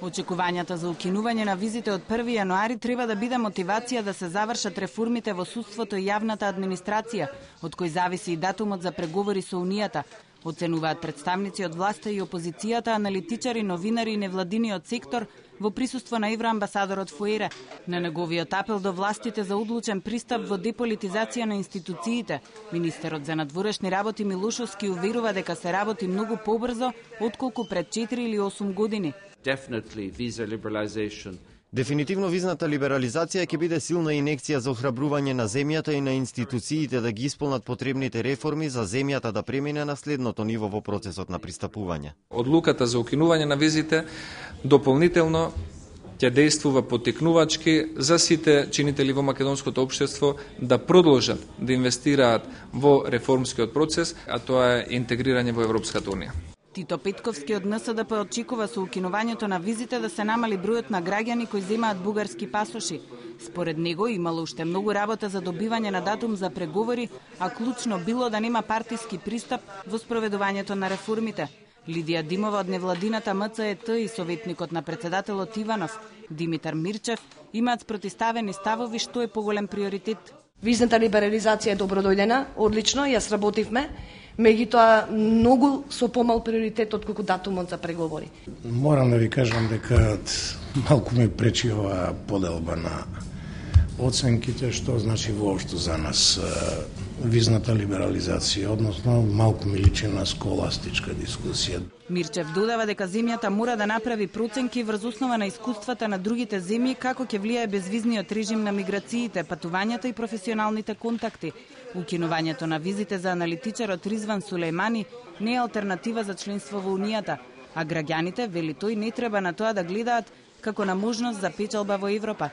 Очекувањата за укинување на визите од 1 јануари треба да биде мотивација да се завршат реформите во судството и јавната администрација, од кој зависи и датумот за преговори со Унијата, оценуваат представници од власта и опозицијата, аналитичари, новинари и невладиниот сектор во присуство на евроамбасадорот Фуере. На неговиот апел до властите за одлучен пристап во деполитизација на институциите, министерот за надворешни работи Милушовски уверува дека се работи многу побрзо отколку пред 4 или 8 години. Дефинитивно визната либерализација ќе биде силна инекција за охрабрување на земјата и на институциите да ги исполнат потребните реформи за земјата да премине на следното ниво во процесот на пристапување. Одлуката за укинување на визите дополнително ќе действува поттикнувачки за сите чинители во македонското општество да продолжат да инвестираат во реформскиот процес, а тоа е интегрирање во Европската Унија. Тито Петковски од НСДП очекува со укинувањето на визите да се намали бројот на граѓани кои земаат бугарски пасоши. Според него имало уште многу работа за добивање на датум за преговори, а клучно било да нема партиски пристап во спроведувањето на реформите. Лидија Димова од невладината МЦЕТ и советникот на председателот Иванов, Димитар Мирчев, имаат спротиставени ставови што е поголем приоритет. Визната либерализација е добродојдена, одлично, ја сработивме, меѓутоа многу со помал приоритет отколку датумот за преговори. Морам да ви кажам дека малку ме пречи оваа поделба на оценките, што значи воопшто за нас визната либерализација, односно малку ми личи на сколастичка дискусија. Мирчев додава дека земјата мора да направи проценки врз основа на искуствата на другите земји како ќе влијае безвизниот режим на миграциите, патувањата и професионалните контакти. Укинувањето на визите за аналитичарот Ризван Сулејмани не е алтернатива за членство во Унијата, а граѓаните, вели тој, не треба на тоа да гледаат како на можност за печалба во Европа.